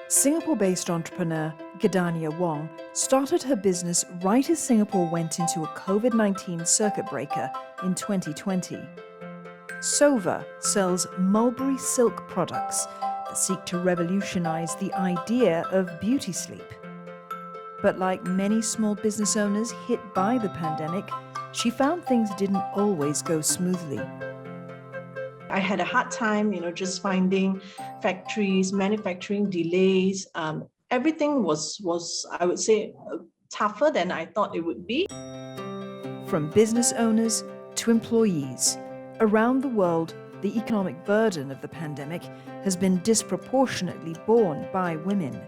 Singapore-based entrepreneur Gadania Wong started her business right as Singapore went into a COVID-19 circuit breaker in 2020. Sova sells mulberry silk products that seek to revolutionize the idea of beauty sleep. But like many small business owners hit by the pandemic, she found things didn't always go smoothly. I had a hard time, just finding factories, manufacturing delays. Everything was, I would say, tougher than I thought it would be. From business owners to employees, around the world, the economic burden of the pandemic has been disproportionately borne by women.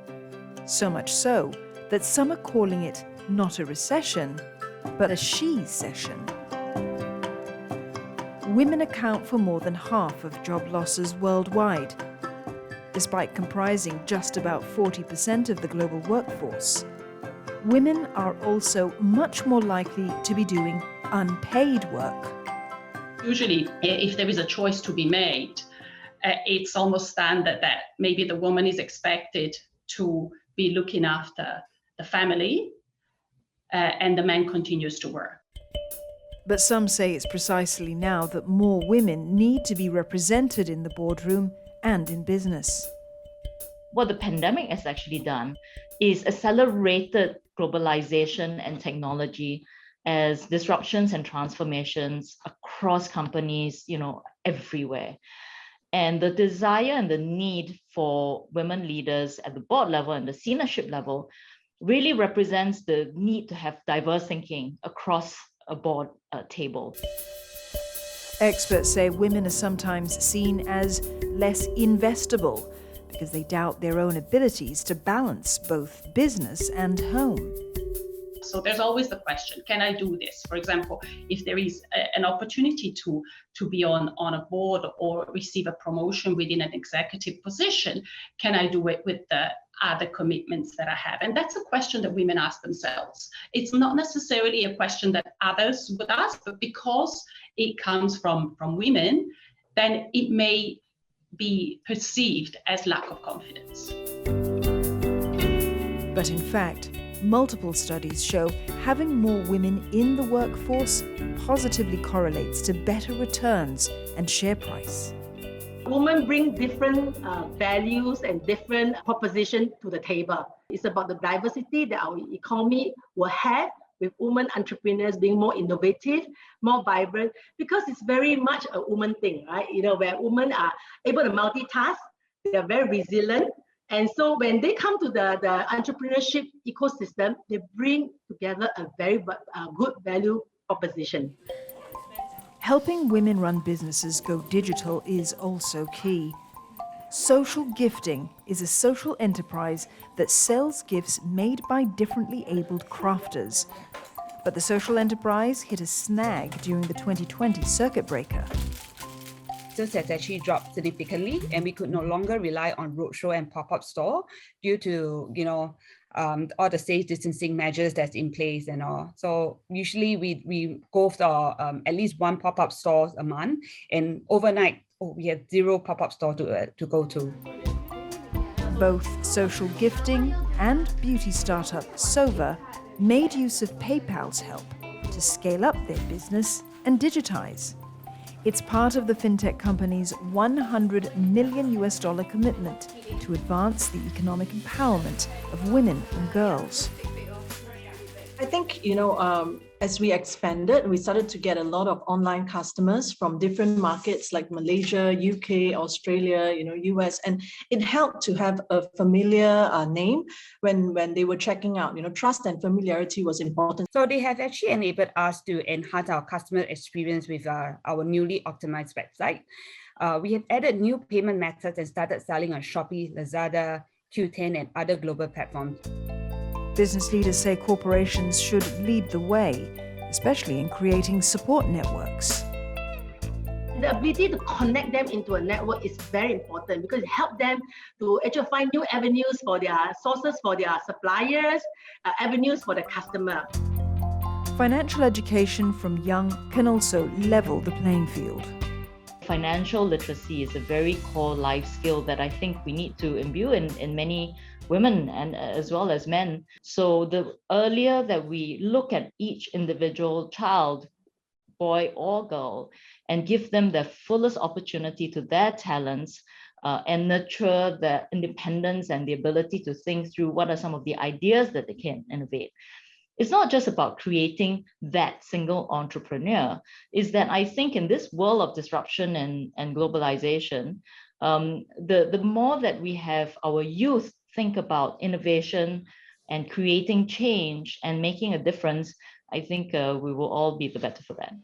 So much so that some are calling it not a recession, but a she-session. Women account for more than half of job losses worldwide, despite comprising just about 40% of the global workforce. Women are also much more likely to be doing unpaid work. Usually, if there is a choice to be made, it's almost standard that maybe the woman is expected to be looking after the family and the man continues to work. But some say it's precisely now that more women need to be represented in the boardroom and in business. What the pandemic has actually done is accelerated globalization and technology as disruptions and transformations across companies, everywhere. And the desire and the need for women leaders at the board level and the seniorship level really represents the need to have diverse thinking across a board table. Experts say women are sometimes seen as less investable because they doubt their own abilities to balance both business and home. So there's always the question, can I do this? For example, if there is an opportunity to be on a board or receive a promotion within an executive position, can I do it with the other commitments that I have? And that's a question that women ask themselves. It's not necessarily a question that others would ask, but because it comes from women, then it may be perceived as lack of confidence. But in fact, multiple studies show having more women in the workforce positively correlates to better returns and share price. Women bring different values and different propositions to the table. It's about the diversity that our economy will have, with women entrepreneurs being more innovative, more vibrant, because it's very much a woman thing, right? Where women are able to multitask, they are very resilient. And so when they come to the entrepreneurship ecosystem, they bring together a very good value proposition. Helping women run businesses go digital is also key. Social Gifting is a social enterprise that sells gifts made by differently abled crafters. But the social enterprise hit a snag during the 2020 circuit breaker. Sales has actually dropped significantly, and we could no longer rely on roadshow and pop-up store due to, all the safe distancing measures that's in place and all. So usually we go for at least one pop-up store a month, and overnight we have 0 pop-up store to go to. Both Social Gifting and beauty startup Sova made use of PayPal's help to scale up their business and digitize. It's part of the fintech company's $100 million commitment to advance the economic empowerment of women and girls. I think, as we expanded, we started to get a lot of online customers from different markets like Malaysia, UK, Australia, US, and it helped to have a familiar name when they were checking out. Trust and familiarity was important. So they have actually enabled us to enhance our customer experience with our newly optimized website. We have added new payment methods and started selling on Shopee, Lazada, Q10, and other global platforms. Business leaders say corporations should lead the way, especially in creating support networks. The ability to connect them into a network is very important because it helps them to actually find new avenues for their sources, for their suppliers, avenues for the customer. Financial education from young can also level the playing field. Financial literacy is a very core life skill that I think we need to imbue in many women and as well as men. So the earlier that we look at each individual child, boy or girl, and give them the fullest opportunity to their talents, and nurture their independence and the ability to think through what are some of the ideas that they can innovate. It's not just about creating that single entrepreneur. Is that I think in this world of disruption and globalization, the more that we have our youth think about innovation and creating change and making a difference, I think we will all be the better for that.